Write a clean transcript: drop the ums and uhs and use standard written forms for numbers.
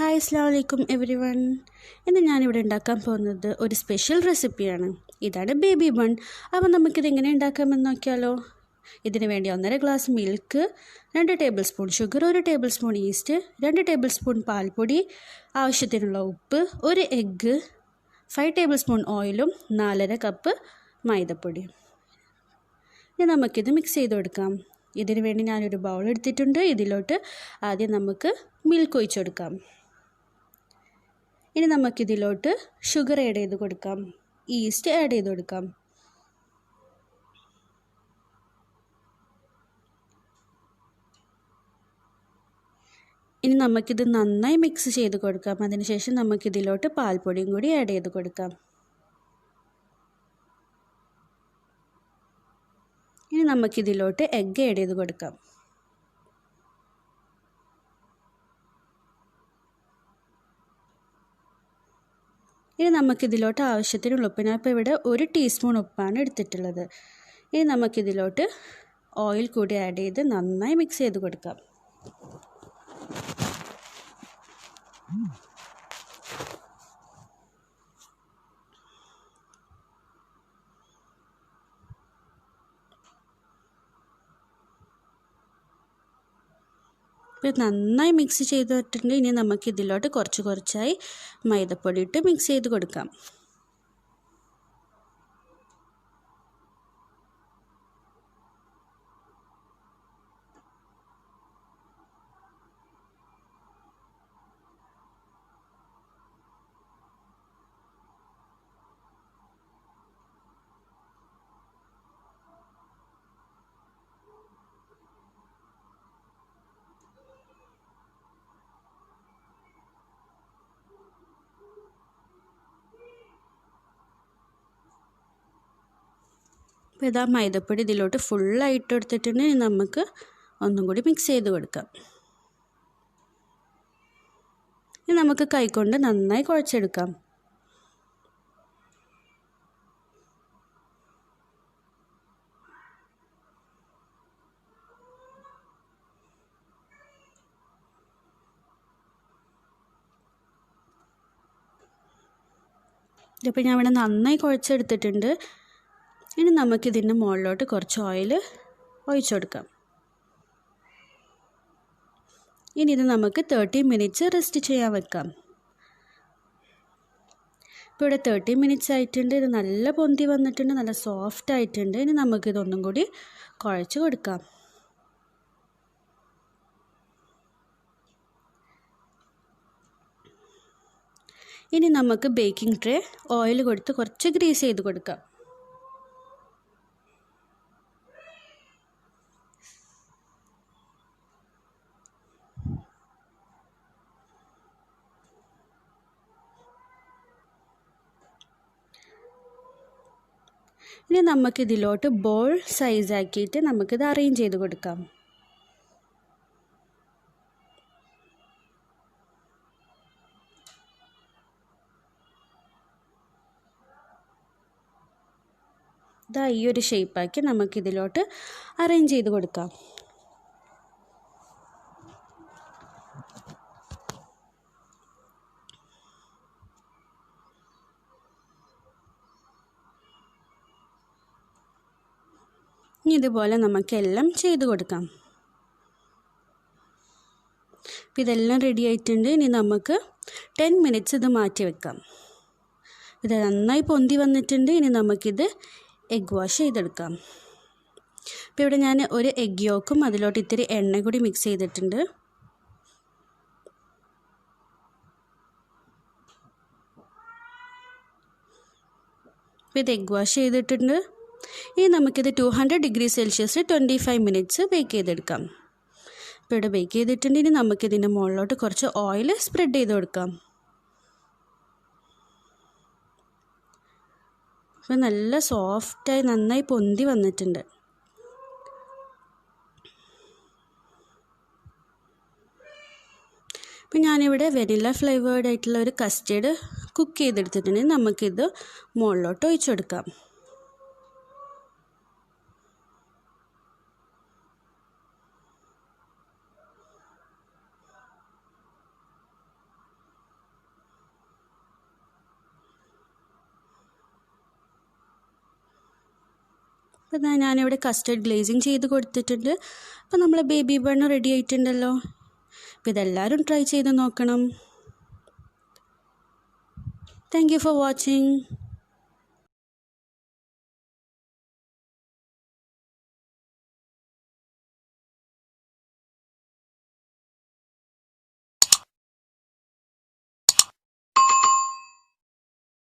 Hi അസ്സലാമു അലൈക്കും everyone. ഇന്ന് ഞാനിവിടെ ഉണ്ടാക്കാൻ പോകുന്നത് ഒരു സ്പെഷ്യൽ റെസിപ്പിയാണ്. ഇതാണ് ബേബി ബൺ. അപ്പോൾ നമുക്കിത് എങ്ങനെ ഉണ്ടാക്കാമെന്ന് നോക്കിയാലോ. ഇതിന് വേണ്ടി 1.5 glass milk, 2 table spoon sugar, 1 table spoon east, 2 table spoon പാൽപ്പൊടി, ആവശ്യത്തിനുള്ള ഉപ്പ്, 1 എഗ്ഗ്, 5 ടേബിൾ സ്പൂൺ ഓയിലും 4.5 കപ്പ് മൈദപ്പൊടി. ഇനി നമുക്കിത് മിക്സ് ചെയ്ത് കൊടുക്കാം. ഇതിന് വേണ്ടി ഞാനൊരു ബൗൾ എടുത്തിട്ടുണ്ട്. ഇതിലോട്ട് ആദ്യം നമുക്ക് മിൽക്ക് ഒഴിച്ചു കൊടുക്കാം. ഇനി നമുക്കിതിലോട്ട് ഷുഗർ ആഡ് ചെയ്ത് കൊടുക്കാം, ഈസ്റ്റ് ആഡ് ചെയ്ത് കൊടുക്കാം. ഇനി നമുക്കിത് നന്നായി മിക്സ് ചെയ്ത് കൊടുക്കാം. അതിനുശേഷം നമുക്കിതിലോട്ട് പാൽപ്പൊടിയും കൂടി ആഡ് ചെയ്ത് കൊടുക്കാം. ഇനി നമുക്കിതിലോട്ട് എഗ്ഗ് ആഡ് ചെയ്ത് കൊടുക്കാം. ഇനി നമുക്കിതിലോട്ട് ആവശ്യത്തിനുള്ള ഉപ്പ്, ഞാൻ ഇപ്പോൾ ഇവിടെ 1 ടീസ്പൂൺ ഉപ്പാണ് എടുത്തിട്ടുള്ളത്. ഇനി നമുക്കിതിലോട്ട് ഓയിൽ കൂടി ആഡ് ചെയ്ത് നന്നായി മിക്സ് ചെയ്ത് കൊടുക്കാം. ഇപ്പോൾ നന്നായി മിക്സ് ചെയ്തിട്ടുണ്ട്. ഇനി നമുക്കിതിലോട്ട് കുറച്ചായി മൈദപ്പൊടി ഇട്ട് മിക്സ് ചെയ്ത് കൊടുക്കാം. അപ്പോൾ ഇതാ മൈദപ്പൊടി ഇതിലോട്ട് ഫുള്ളായിട്ട് എടുത്തിട്ടുണ്ട്. ഇനി നമുക്ക് ഒന്നും കൂടി മിക്സ് ചെയ്ത് കൊടുക്കാം. ഇനി നമുക്ക് കൈകൊണ്ട് നന്നായി കുഴച്ചെടുക്കാം. ഇതിപ്പോൾ ഞാൻ ഇവിടെ നന്നായി കുഴച്ചെടുത്തിട്ടുണ്ട്. ഇനി നമുക്കിതിൻ്റെ മുകളിലോട്ട് കുറച്ച് ഓയിൽ ഒഴിച്ചു കൊടുക്കാം. ഇനി ഇത് നമുക്ക് 30 മിനിറ്റ്സ് റെസ്റ്റ് ചെയ്യാൻ വെക്കാം. ഇപ്പോൾ ഇവിടെ 30 മിനിറ്റ്സ് ആയിട്ടുണ്ട്. ഇത് നല്ല പൊന്തി വന്നിട്ടുണ്ട്, നല്ല സോഫ്റ്റ് ആയിട്ടുണ്ട്. ഇനി നമുക്കിതൊന്നും കൂടി കുഴച്ച് കൊടുക്കാം. ഇനി നമുക്ക് ബേക്കിംഗ് ട്രേ ഓയിൽ കൊടുത്ത് കുറച്ച് ഗ്രീസ് ചെയ്ത് കൊടുക്കാം. ഇനി നമുക്കിതിലോട്ട് ബോൾ സൈസാക്കിയിട്ട് നമുക്കിത് അറേഞ്ച് ചെയ്ത് കൊടുക്കാം. ഇതാ ഈ ഒരു ഷേപ്പാക്കി നമുക്കിതിലോട്ട് അറേഞ്ച് ചെയ്ത് കൊടുക്കാം. ഇനി ഇതുപോലെ നമുക്കെല്ലാം ചെയ്ത് കൊടുക്കാം. അപ്പോൾ ഇതെല്ലാം റെഡി ആയിട്ടുണ്ട്. ഇനി നമുക്ക് 10 മിനിറ്റ്സ് ഇത് മാറ്റി വെക്കാം. ഇത് നന്നായി പൊന്തി വന്നിട്ടുണ്ട്. ഇനി നമുക്കിത് എഗ് വാഷ് ചെയ്തെടുക്കാം. അപ്പോൾ ഇവിടെ ഞാൻ 1 എഗ് യോക്കും അതിലോട്ട് ഇത്തിരി എണ്ണ കൂടി മിക്സ് ചെയ്തിട്ടുണ്ട്. അപ്പോൾ ഇത് എഗ് വാഷ് ചെയ്തിട്ടുണ്ട്. ഇനി നമുക്കിത് 200 ഡിഗ്രി സെൽഷ്യസ് 25 മിനിറ്റ്സ് ബേക്ക് ചെയ്തെടുക്കാം. ഇപ്പോൾ ഇവിടെ ബേക്ക് ചെയ്തിട്ടുണ്ട്. ഇനി നമുക്കിതിൻ്റെ മുകളിലോട്ട് കുറച്ച് ഓയിൽ സ്പ്രെഡ് ചെയ്ത് കൊടുക്കാം. അപ്പോൾ നല്ല സോഫ്റ്റായി നന്നായി പൊന്തി വന്നിട്ടുണ്ട്. അപ്പോൾ ഞാനിവിടെ വെനില ഫ്ലേവേർഡ് ആയിട്ടുള്ള ഒരു കസ്റ്റേർഡ് കുക്ക് ചെയ്തെടുത്തിട്ടുണ്ട്. നമുക്കിത് മുകളിലോട്ട് ഒഴിച്ചു കൊടുക്കാം. അപ്പോൾ ഞാനിവിടെ കസ്റ്റർഡ് ഗ്ലേസിങ് ചെയ്ത് കൊടുത്തിട്ടുണ്ട്. അപ്പോൾ നമ്മളെ ബേബി ബൺ റെഡി ആയിട്ടുണ്ടല്ലോ. അപ്പോൾ ഇതെല്ലാവരും ട്രൈ ചെയ്ത് നോക്കണം. Thank you for watching.